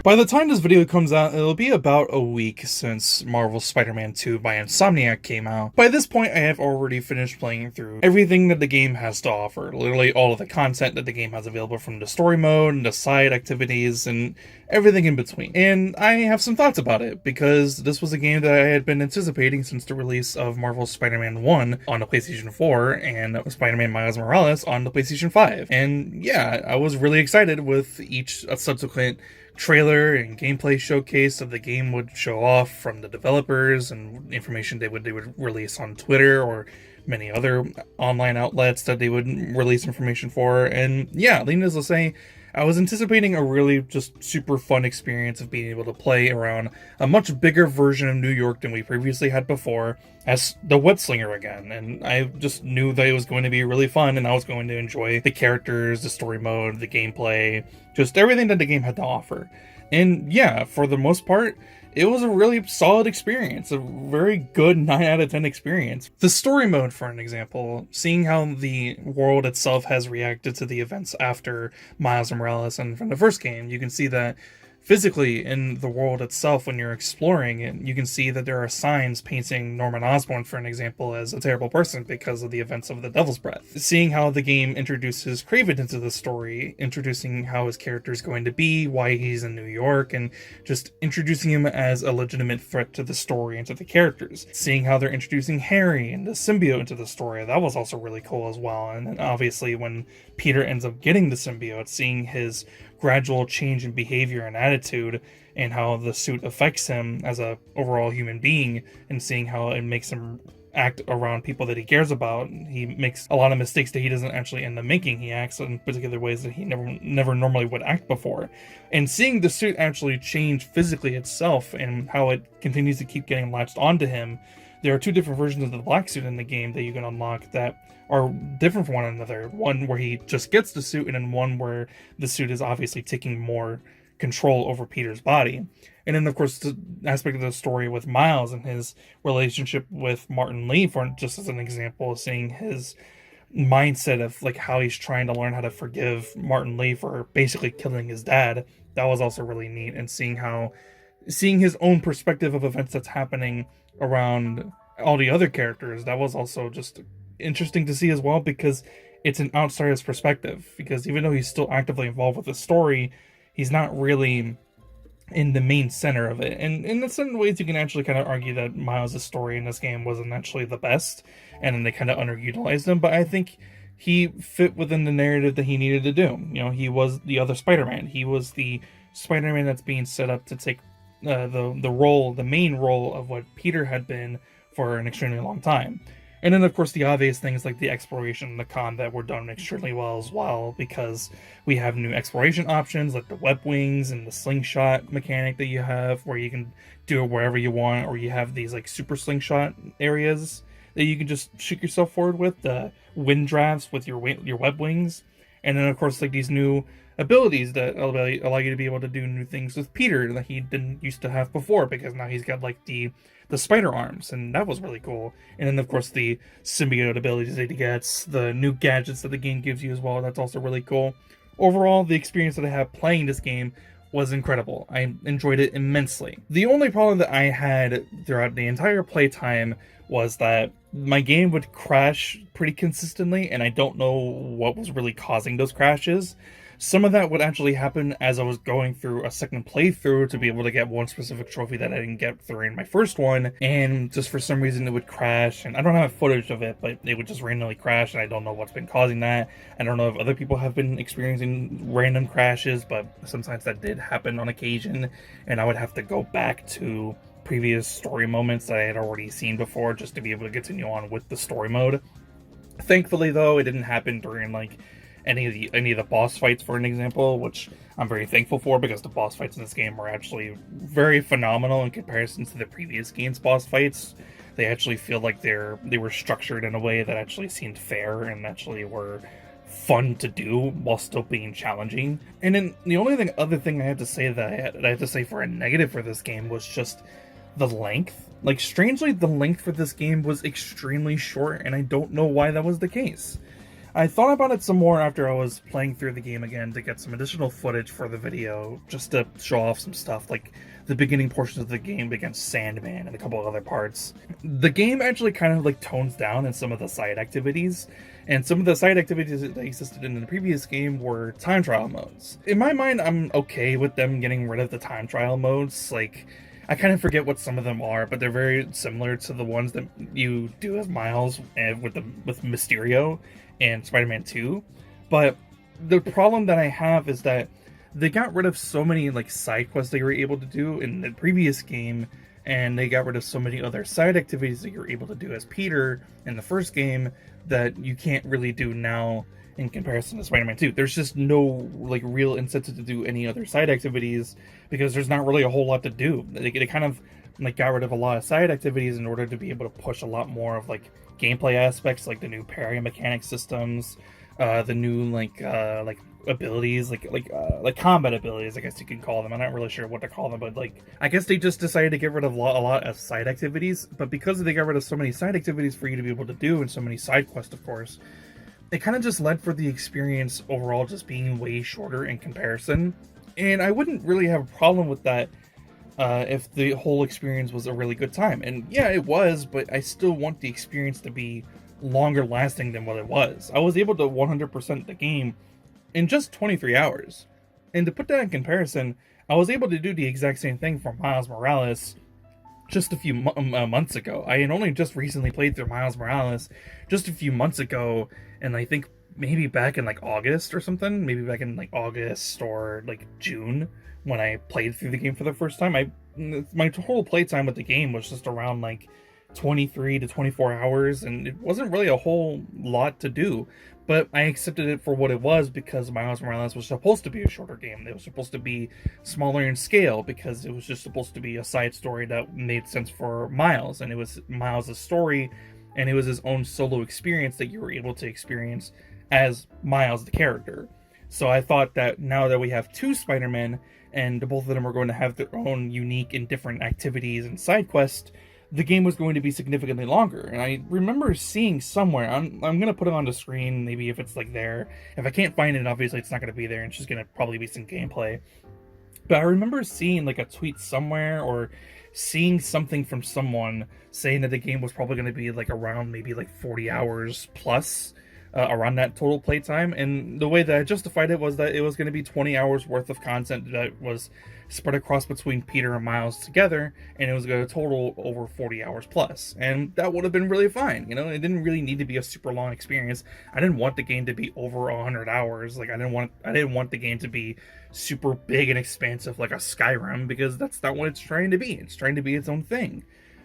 By the time this video comes out, it'll be about a week since Marvel's Spider-Man 2 by Insomniac came out. By this point, I have already finished playing through everything that the game has to offer. Literally all of the content that the game has available, from the story mode, and the side activities, and everything in between. And I have some thoughts about it, because this was a game that I had been anticipating since the release of Marvel's Spider-Man 1 on the PlayStation 4, and Spider-Man Miles Morales on the PlayStation 5. And yeah, I was really excited with each subsequent trailer and gameplay showcase of the game would show off from the developers, and information they would release on Twitter or many other online outlets that they would release information for. And yeah, needless to say, I was anticipating a really just super fun experience of being able to play around a much bigger version of New York than we previously had before as the Web Slinger again. And I just knew that it was going to be really fun, and I was going to enjoy the characters, the story mode, the gameplay, just everything that the game had to offer. And yeah, for the most part, it was a really solid experience, a very good 9 out of 10 experience. The story mode, for an example, seeing how the world itself has reacted to the events after Miles Morales and from the first game, you can see that physically in the world itself when you're exploring it, you can see that there are signs painting Norman Osborn, for an example, as a terrible person because of the events of the Devil's Breath. Seeing how the game introduces Kraven into the story, introducing how his character is going to be, why he's in New York, and just introducing him as a legitimate threat to the story and to the characters. Seeing how they're introducing Harry and the symbiote into the story, that was also really cool as well. And then obviously when Peter ends up getting the symbiote, seeing his gradual change in behavior and attitude, and how the suit affects him as a overall human being, and seeing how it makes him act around people that he cares about. He makes a lot of mistakes that he doesn't actually end up making. He acts in particular ways that he never normally would act before. And seeing the suit actually change physically itself, and how it continues to keep getting latched onto him. There are 2 different versions of the black suit in the game that you can unlock that are different from one another. One where he just gets the suit, and then one where the suit is obviously taking more control over Peter's body. And then, of course, the aspect of the story with Miles and his relationship with Martin Lee, for just as an example, seeing his mindset of like how he's trying to learn how to forgive Martin Lee for basically killing his dad. That was also really neat. And seeing his own perspective of events that's happening around all the other characters, that was also just interesting to see as well, because it's an outsider's perspective. Because even though he's still actively involved with the story, he's not really in the main center of it. And in certain ways, you can actually kind of argue that Miles' story in this game wasn't actually the best, and then they kind of underutilized him. But I think he fit within the narrative that he needed to do. You know, he was the other Spider-Man. He was the Spider-Man that's being set up to take the main role of what Peter had been for an extremely long time. And then, of course, the obvious things like the exploration and the combat were done extremely well as well, because we have new exploration options like the web wings and the slingshot mechanic that you have, where you can do it wherever you want, or you have these like super slingshot areas that you can just shoot yourself forward with, the wind drafts with your web wings. And then, of course, like these new abilities that allow you to be able to do new things with Peter that he didn't used to have before, because now he's got like the spider arms, and that was really cool. And then, of course, the symbiote abilities that he gets, the new gadgets that the game gives you as well, that's also really cool. Overall, the experience that I had playing this game was incredible. I enjoyed it immensely. The only problem that I had throughout the entire playtime was that my game would crash pretty consistently, and I don't know what was really causing those crashes. Some of that would actually happen as I was going through a second playthrough to be able to get one specific trophy that I didn't get during my first one, and just for some reason it would crash, and I don't have footage of it, but it would just randomly crash, and I don't know what's been causing that. I don't know if other people have been experiencing random crashes, but sometimes that did happen on occasion, and I would have to go back to previous story moments that I had already seen before just to be able to continue on with the story mode. Thankfully, though, it didn't happen during like any of the boss fights, for an example, which I'm very thankful for, because the boss fights in this game are actually very phenomenal in comparison to the previous game's boss fights. They actually feel like they were structured in a way that actually seemed fair and actually were fun to do while still being challenging. And then the only other thing I had to say that I had to say for a negative for this game was just the length. Like, strangely, the length for this game was extremely short, and I don't know why that was the case. I thought about it some more after I was playing through the game again to get some additional footage for the video, just to show off some stuff, like the beginning portions of the game against Sandman and a couple of other parts. The game actually kind of like tones down in some of the side activities, and some of the side activities that existed in the previous game were time trial modes. In my mind, I'm okay with them getting rid of the time trial modes. Like, I kind of forget what some of them are, but they're very similar to the ones that you do as Miles and with Mysterio and Spider-Man 2. But the problem that I have is that they got rid of so many like side quests that you were able to do in the previous game, and they got rid of so many other side activities that you were able to do as Peter in the first game that you can't really do now in comparison to Spider-Man 2. There's just no like real incentive to do any other side activities because there's not really a whole lot to do. They kind of like got rid of a lot of side activities in order to be able to push a lot more of like gameplay aspects, like the new parry mechanic systems, the new like abilities, like combat abilities, I guess you can call them. I'm not really sure what to call them, but like I guess they just decided to get rid of a lot of side activities. But because they got rid of so many side activities for you to be able to do, and so many side quests, of course, it kind of just led for the experience overall just being way shorter in comparison. And I wouldn't really have a problem with that if the whole experience was a really good time. And yeah, it was, but I still want the experience to be longer lasting than what it was. I was able to 100% the game in just 23 hours. And to put that in comparison, I was able to do the exact same thing for Miles Morales just a few months ago. I had only just recently played through Miles Morales just a few months ago, and I think maybe back in like August or something, maybe back in like August or like June when I played through the game for the first time. My total playtime with the game was just around like 23 to 24 hours, and it wasn't really a whole lot to do, but I accepted it for what it was because Miles Morales was supposed to be a shorter game. It was supposed to be smaller in scale because it was just supposed to be a side story that made sense for Miles, and it was Miles' story, and it was his own solo experience that you were able to experience as Miles the character. So I thought that now that we have two Spider-Men, and both of them are going to have their own unique and different activities and side quests, the game was going to be significantly longer. And I remember seeing somewhere, I'm going to put it on the screen, maybe if it's like there. If I can't find it, obviously it's not going to be there, and it's just going to probably be some gameplay. But I remember seeing like a tweet somewhere, or seeing something from someone saying that the game was probably going to be like around maybe like 40 hours plus, around that total playtime. And the way that I justified it was that it was going to be 20 hours worth of content that was spread across between Peter and Miles together, and it was going to total over 40 hours plus. And that would have been really fine. You know, it didn't really need to be a super long experience. I didn't want the game to be over 100 hours. Like I didn't want the game to be super big and expansive like a Skyrim, because that's not what it's trying to be. It's trying to be its own thing.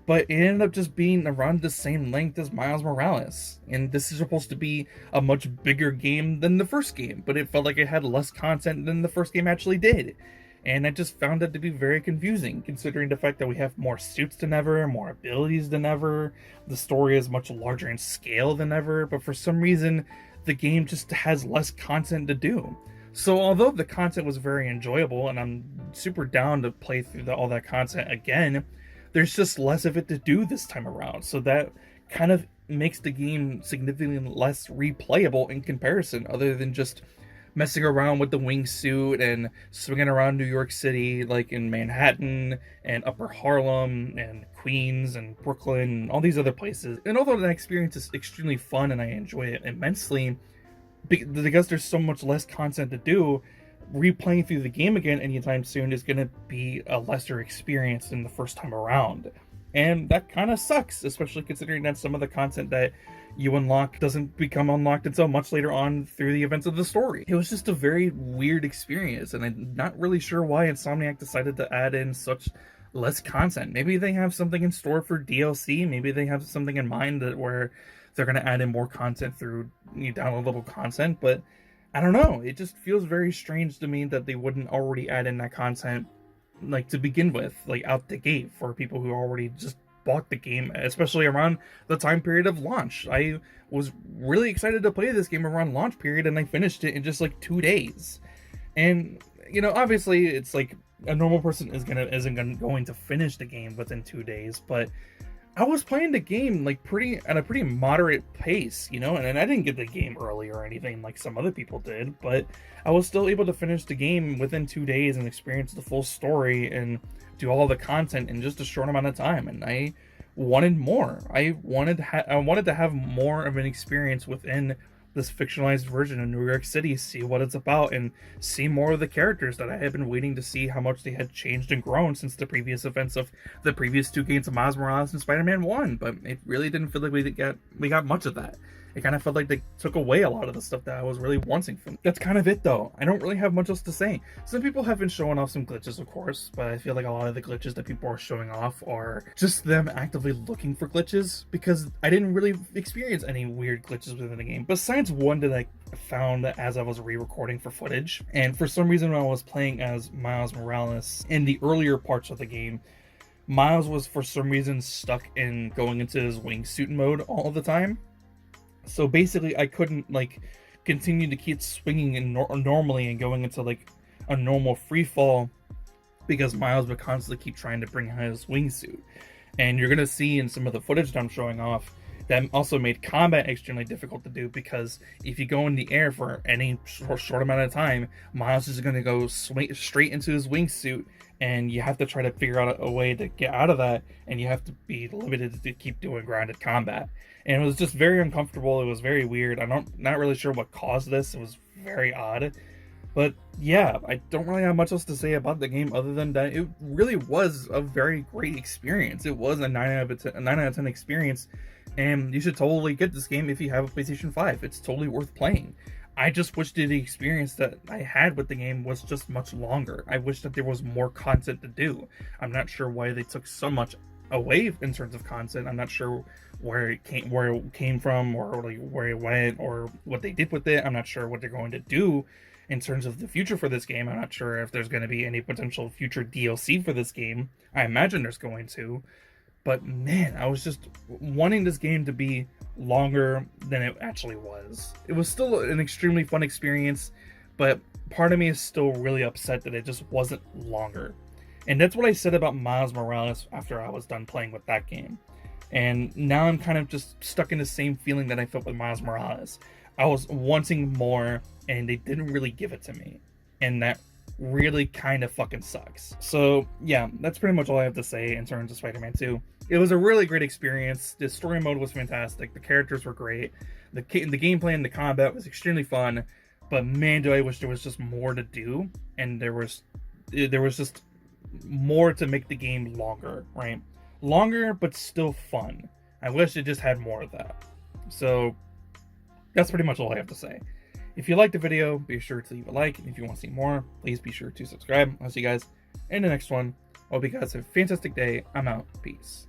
But it ended up just being around the same length as Miles Morales. And this is supposed to be a much bigger game than the first game, but it felt like it had less content than the first game actually did. And I just found that to be very confusing, considering the fact that we have more suits than ever, more abilities than ever, the story is much larger in scale than ever, but for some reason, the game just has less content to do. So although the content was very enjoyable, and I'm super down to play through all that content again, there's just less of it to do this time around. So that kind of makes the game significantly less replayable in comparison, other than just messing around with the wingsuit and swinging around New York City, like in Manhattan and Upper Harlem and Queens and Brooklyn and all these other places. And although that experience is extremely fun and I enjoy it immensely, because there's so much less content to do, replaying through the game again anytime soon is going to be a lesser experience than the first time around. And that kind of sucks, especially considering that some of the content that you unlock doesn't become unlocked until much later on through the events of the story. It was just a very weird experience, and I'm not really sure why Insomniac decided to add in such less content. Maybe they have something in store for DLC, maybe they have something in mind that where they're going to add in more content through downloadable content, but I don't know. It just feels very strange to me that they wouldn't already add in that content like to begin with, like out the gate, for people who already just bought the game, especially around the time period of launch. I was really excited to play this game around launch period, and I finished it in just like 2 days. And you know, obviously it's like a normal person isn't going to finish the game within 2 days, but I was playing the game like at a pretty moderate pace, you know, and I didn't get the game early or anything like some other people did, but I was still able to finish the game within 2 days and experience the full story and do all the content in just a short amount of time. And I wanted more. I wanted to have more of an experience within this fictionalized version of New York City, see what it's about, and see more of the characters that I had been waiting to see how much they had changed and grown since the previous events of the previous two games of Miles Morales and Spider-Man 1. But it really didn't feel like we got much of that. It kind of felt like they took away a lot of the stuff that I was really wanting from. That's kind of it, though. I don't really have much else to say. Some people have been showing off some glitches, of course, but I feel like a lot of the glitches that people are showing off are just them actively looking for glitches, because I didn't really experience any weird glitches within the game, besides one that I found as I was re-recording for footage. And for some reason, when I was playing as Miles Morales in the earlier parts of the game, Miles was for some reason stuck in going into his wingsuit mode all the time. So basically, I couldn't like continue to keep swinging normally and going into like a normal free fall, because Miles would constantly keep trying to bring out his wingsuit. And you're gonna see in some of the footage that I'm showing off that also made combat extremely difficult to do, because if you go in the air for any short amount of time, Miles is gonna go straight into his wingsuit, and you have to try to figure out a way to get out of that, and you have to be limited to keep doing grounded combat. And it was just very uncomfortable. It was very weird. Not really sure what caused this. It was very odd. But yeah, I don't really have much else to say about the game other than that it really was a very great experience. It was a 9 out of 10 experience, and you should totally get this game if you have a PlayStation 5. It's totally worth playing. I just wish that the experience that I had with the game was just much longer. I wish that there was more content to do. I'm not sure why they took so much away in terms of content. I'm not sure where it came from, or like where it went, or what they did with it. I'm not sure what they're going to do in terms of the future for this game. I'm not sure if there's going to be any potential future DLC for this game. I imagine there's going to. But man, I was just wanting this game to be longer than it actually was. It was still an extremely fun experience, but part of me is still really upset that it just wasn't longer. And that's what I said about Miles Morales after I was done playing with that game. And now I'm kind of just stuck in the same feeling that I felt with Miles Morales. I was wanting more, and they didn't really give it to me. And that really kind of fucking sucks. So yeah, that's pretty much all I have to say in terms of Spider-Man 2. It was a really great experience. The story mode was fantastic. The characters were great. The gameplay and the combat was extremely fun. But man, do I wish there was just more to do. And there was just more to make the game longer, right? Longer, but still fun. I wish it just had more of that. So that's pretty much all I have to say. If you liked the video, be sure to leave a like. And if you want to see more, please be sure to subscribe. I'll see you guys in the next one. I hope you guys have a fantastic day. I'm out. Peace.